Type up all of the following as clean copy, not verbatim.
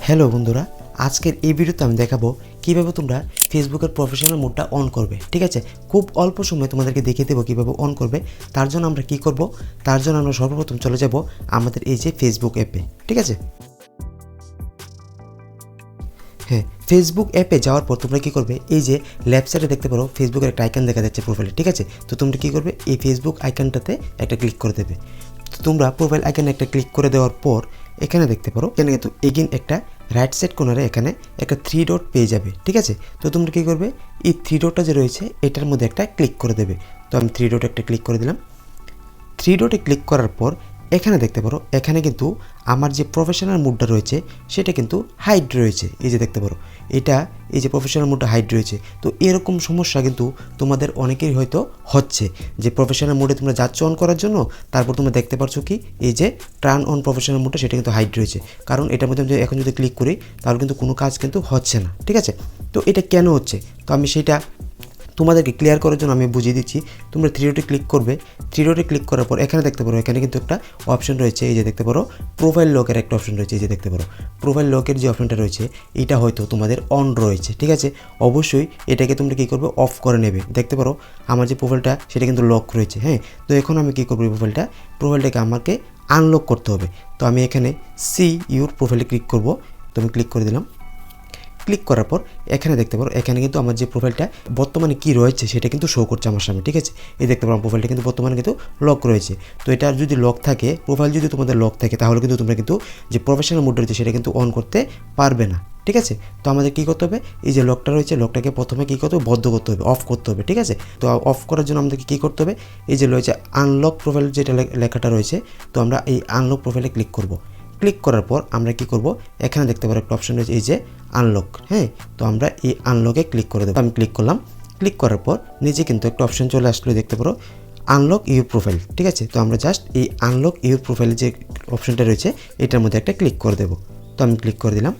Hello বন্ধুরা, আজকের এই ভিডিওতে আমি দেখাবো কিভাবে তোমরা ফেসবুকের প্রফেশনাল মোডটা অন করবে। ঠিক আছে, খুব অল্প সময়ে তোমাদেরকে দেখিয়ে দেবো কীভাবে অন করবে। তার জন্য আমরা কি করব, তার জন্য আমরা সর্বপ্রথম চলে যাব আমাদের এই যে ফেসবুক অ্যাপে। ঠিক আছে, হ্যাঁ, ফেসবুক অ্যাপে যাওয়ার পর তোমরা কী করবে, এই যে লেফট সাইডে দেখতে পারো ফেসবুকের একটা আইকন দেখা যাচ্ছে প্রোফাইলে। ঠিক আছে, তো তোমরা কী করবে, এই ফেসবুক আইকনটাতে একটা ক্লিক করে দেবে। তো তোমরা প্রোফাইল আইকনে একটা ক্লিক করে দেওয়ার পর এখানে দেখতে পারো, এখানে কিন্তু এগেইন একটা রাইট সাইড কর্নারে এখানে একটা 3 ডট পেয়ে যাবে। ঠিক আছে, তো তোমরা কী করবে, এই 3 ডটটা যে রয়েছে এটার মধ্যে একটা ক্লিক করে দেবে। তো আমি 3 ডট একটা ক্লিক করে দিলাম। 3 ডটে ক্লিক করার পর এখানে দেখতে পারো, এখানে কিন্তু আমার যে প্রফেশনাল মুডটা রয়েছে সেটা কিন্তু হাইড রয়েছে। এই যে দেখতে পারো, এটা এই যে প্রফেশনাল মুডটা হাইড রয়েছে। তো এরকম সমস্যা কিন্তু তোমাদের অনেকেরই হয়তো হচ্ছে, যে প্রফেশনাল মুডে তোমরা যাচ্ছ অন করার জন্য, তারপর তোমরা দেখতে পারছো কি এই যে টার্ন অন প্রফেশনাল মুডটা সেটা কিন্তু হাইড রয়েছে। কারণ এটার মধ্যে আমি এখন যদি ক্লিক করি তাহলে কিন্তু কোনো কাজ কিন্তু হচ্ছে না। ঠিক আছে, তো এটা কেন হচ্ছে, তো আমি সেটা তোমাদেরকে ক্লিয়ার করার জন্য আমি বুঝিয়ে দিচ্ছি। তোমরা 3 ডটে ক্লিক করবে। 3 ডটে ক্লিক করার পর এখানে দেখতে পারো, এখানে কিন্তু একটা অপশন রয়েছে। এই যে দেখতে পারো প্রোফাইল লকের একটা অপশন রয়েছে। এই যে দেখতে পারো প্রোফাইল লকের যে অপশনটা রয়েছে এটা হয়তো তোমাদের অন রয়েছে। ঠিক আছে, অবশ্যই এটাকে তোমরা কী করবে, অফ করে নেবে। দেখতে পারো আমার যে প্রোফাইলটা সেটা কিন্তু লক রয়েছে। হ্যাঁ, তো এখন আমি কী করবো, প্রোফাইলটাকে আমাকে আনলক করতে হবে। তো আমি এখানে সি ইউর প্রোফাইলে ক্লিক করব। তো আমি ক্লিক করে দিলাম। ক্লিক করার পর এখানে দেখতে পারো, এখানে কিন্তু আমার যে প্রোফাইলটা বর্তমানে কী রয়েছে সেটা কিন্তু শো করছে আমার সামনে। ঠিক আছে, এই দেখতে পারো প্রোফাইলটা কিন্তু বর্তমানে কিন্তু লক রয়েছে। তো এটা যদি লক থাকে, প্রোফাইল যদি তোমাদের লক থাকে, তাহলে কিন্তু তোমরা কিন্তু যে প্রফেশনাল মোড রয়েছে সেটা কিন্তু অন করতে পারবে না। ঠিক আছে, তো আমাদের কী করতে হবে, এই যে লকটা রয়েছে লকটাকে প্রথমে কী করতে হবে, বদ্ধ করতে হবে, অফ করতে হবে। ঠিক আছে, তো অফ করার জন্য আমাদেরকে কী করতে হবে, এই যে রয়েছে আনলক প্রোফাইল যেটা লেখাটা রয়েছে, তো আমরা এই আনলক প্রোফাইলে ক্লিক করব। ক্লিক করার পর আমরা কি করব, এখানে দেখতে পারো একটা অপশন রয়েছে এই যে আনলক। হ্যাঁ, তো আমরা এই আনলকে ক্লিক করে দেবো। আমি ক্লিক করলাম। ক্লিক করার পর নিচে কিন্তু একটা অপশন চলে আসলো, দেখতে পারো আনলক ইউর প্রোফাইল। ঠিক আছে, তো আমরা জাস্ট এই আনলক ইউর প্রোফাইলের যে অপশনটা রয়েছে এটার মধ্যে একটা ক্লিক করে দেবো। তো আমি ক্লিক করে দিলাম।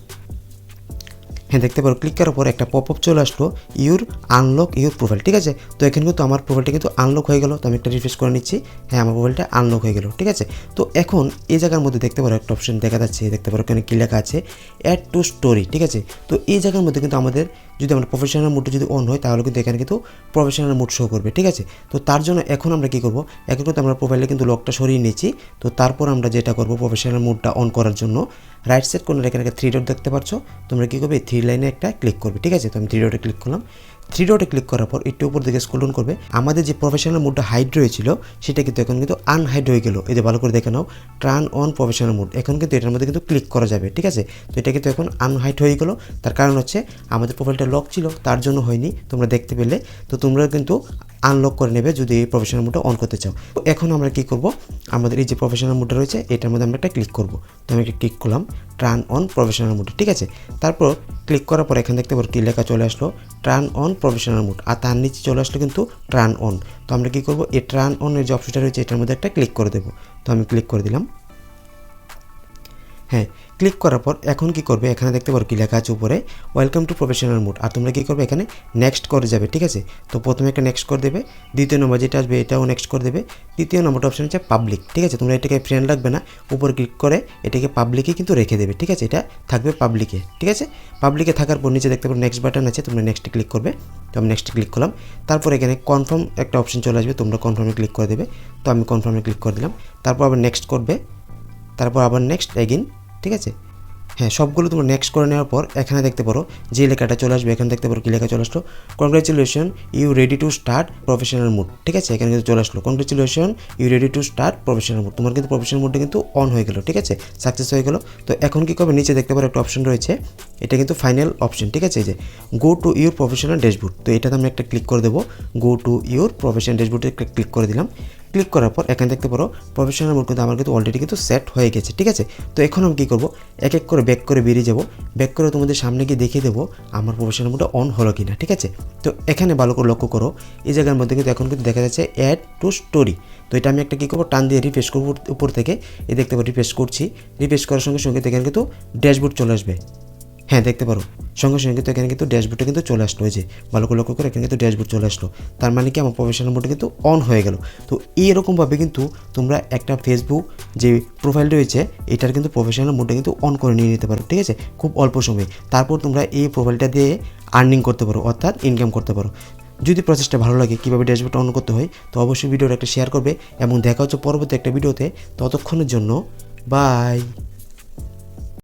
হ্যাঁ, দেখতে পারো ক্লিক করার পর একটা পপ আপ চলে আসলো, ইউর আনলক ইউর প্রোফাইল। ঠিক আছে, তো এখানে কিন্তু আমার প্রোফাইলটা কিন্তু আনলক হয়ে গেল। তো আমি একটা রিফ্রেশ করে নিচ্ছি। হ্যাঁ, আমার প্রোফাইলটা আনলক হয়ে গেল। ঠিক আছে, তো এখন এই জায়গার মধ্যে দেখতে পারো একটা অপশন দেখা যাচ্ছে, দেখতে পারো এখানে কী লেখা আছে, অ্যাড টু স্টোরি। ঠিক আছে, তো এই জায়গার মধ্যে কিন্তু আমাদের যদি আমরা প্রফেশনাল মুডটা যদি অন হয় তাহলে কিন্তু এখানে কিন্তু প্রফেশনাল মুড শো করবে। ঠিক আছে, তো তার জন্য এখন আমরা কী করবো, এখন কিন্তু আমরা প্রোফাইলে কিন্তু লকটা সরিয়ে নিয়েছি। তো তারপর আমরা যেটা করবো, প্রফেশনাল মুডটা অন করার জন্য রাইট সাইড কর্নারে এখানে একটা 3 ডট দেখতে পাচ্ছ, তোমরা কী করবে, এই 3 লাইনে একটা ক্লিক করবে। ঠিক আছে, তো আমি 3 ডটে ক্লিক করলাম। 3 ডটে ক্লিক করার পর একটু উপর দিকে স্ক্রল ডাউন করবে। আমাদের যে প্রফেশনাল মুডটা হাইড রয়েছিল সেটা কিন্তু এখন কিন্তু আনহাইড হয়ে গেল। এই যে ভালো করে দেখে নাও, টার্ন অন প্রফেশনাল মুড, এখন কিন্তু এটার মধ্যে কিন্তু ক্লিক করা যাবে। ঠিক আছে, তো এটা কিন্তু এখন আনহাইড হয়ে গেল। তার কারণ হচ্ছে আমাদের প্রোফাইলটা লক ছিল, তার জন্য হয়নি, তোমরা দেখতে পেলে। তো তোমরা কিন্তু আনলক করে নেবে যদি এই প্রফেশনাল মুডটা অন করতে চাও। তো এখন আমরা কী করব, আমাদের এই যে প্রফেশনাল মুডটা রয়েছে এটার মধ্যে আমরা একটা ক্লিক করব। তো আমি একটা ক্লিক করলাম টার্ন অন প্রফেশনাল মুড। ঠিক আছে, তারপর ক্লিক করার পর এখানে দেখতে পারো কী লেখা চলে আসলো, টার্ন অন প্রফেশনাল মুড, আর তার নিচে চলে আসলো কিন্তু টার্ন অন। তো আমরা কী করব, এই টার্ন অনের যে অপশনটা রয়েছে এটার মধ্যে একটা ক্লিক করে দেবো। তো আমি ক্লিক করে দিলাম। হ্যাঁ, ক্লিক করার পর এখন কি করবে, এখানে দেখতে পারো কি লেখা আছে উপরে, ওয়েলকাম টু প্রফেশনাল মুড। আর তোমরা কী করবে, এখানে নেক্সট করে যাবে। ঠিক আছে, তো প্রথমে একটা নেক্সট করে দেবে, দ্বিতীয় নম্বর যেটা আসবে এটাও নেক্সট করে দেবে, তৃতীয় নম্বরটা অপশন হচ্ছে পাবলিক। ঠিক আছে, তোমরা এটাকে ফ্রেন্ড রাখবে না, উপরে ক্লিক করে এটাকে পাবলিকে কিন্তু রেখে দেবে। ঠিক আছে, এটা থাকবে পাবলিকে। ঠিক আছে, পাবলিকে থাকার পর নিচে দেখতে পারো নেক্সট বাটন আছে, তোমরা নেক্সটে ক্লিক করবে। তো আমি নেক্সটে ক্লিক করলাম। তারপর এখানে কনফার্ম একটা অপশন চলে আসবে, তোমরা কনফার্মে ক্লিক করে দেবে। তো আমি কনফার্মে ক্লিক করে দিলাম। তারপর আবার নেক্সট করবে, তারপর আবার নেক্সট এগেইন। ঠিক আছে, হ্যাঁ, সবগুলো তোমরা নেক্সট করে নেওয়ার পর এখানে দেখতে পারো যে লেখাটা চলে আসবে, এখানে দেখতে পারো কী লেখা চলে আসলো, congratulation you ready to start professional mood. ঠিক আছে, এখানে কিন্তু চলে আসলো congratulation you ready to start professional mood. তোমার কিন্তু প্রফেশনাল মুডটা কিন্তু অন হয়ে গেলো। ঠিক আছে, সাকসেস হয়ে গেলো। তো এখন কী করবে, নিচে দেখতে পারো একটা অপশন রয়েছে, এটা কিন্তু ফাইনাল অপশন। ঠিক আছে, এই যে go to your professional dashboard, তো এটাতে আমি একটা ক্লিক করে দেবো, গো টু ইউর প্রফেশনাল ড্যাশবোর্ডে ক্লিক করে দিলাম। ক্লিক করার পর এখানে দেখতে পারো প্রফেশনাল মোড কিন্তু আমার কিন্তু অলরেডি কিন্তু সেট হয়ে গেছে। ঠিক আছে, তো এখন আমি কী করবো, এক এক করে ব্যাক করে বেরিয়ে যাবো, ব্যাক করে তোমাদের সামনে গিয়ে দেখিয়ে দেবো আমার প্রফেশনাল মোডটা অন হলো কিনা। ঠিক আছে, তো এখানে ভালো করে লক্ষ্য করো, এই জায়গার মধ্যে কিন্তু এখন কিন্তু দেখা যাচ্ছে অ্যাড টু স্টোরি। তো এটা আমি একটা কী করবো, টান দিয়ে রিফ্রেশ করবো উপর থেকে, এই দেখতে পাবো রিফ্রেশ করছি, রিফ্রেশ করার সঙ্গে সঙ্গে এখানে কিন্তু ড্যাশবোর্ড চলে আসবে। হ্যাঁ দেখতে পারো সঙ্গে সঙ্গে কিন্তু এখানে কিন্তু ড্যাশবোর্ডটা কিন্তু চলে আসলো, ওই যে ভালো করে লক্ষ্য করে এখানে কিন্তু ড্যাশবোর্ড চলে আসলো। তার মানে কি আমার প্রফেশনাল মোডটা কিন্তু অন হয়ে গেল। তো এইরকমভাবে কিন্তু তোমরা একটা ফেসবুক যে প্রোফাইল রয়েছে এটার কিন্তু প্রফেশনাল মোডটা কিন্তু অন করে নিয়ে নিতে পারো, ঠিক আছে, খুব অল্প সময়ে। তারপর তোমরা এই প্রোফাইলটা দিয়ে আর্নিং করতে পারো, অর্থাৎ ইনকাম করতে পারো। যদি প্রসেসটা ভালো লাগে কীভাবে ড্যাশবোর্ডটা অন করতে হয়, তো অবশ্যই ভিডিওটা একটা শেয়ার করবে এবং দেখা হচ্ছে পরবর্তী একটা ভিডিওতে। ততক্ষণের জন্য বাই।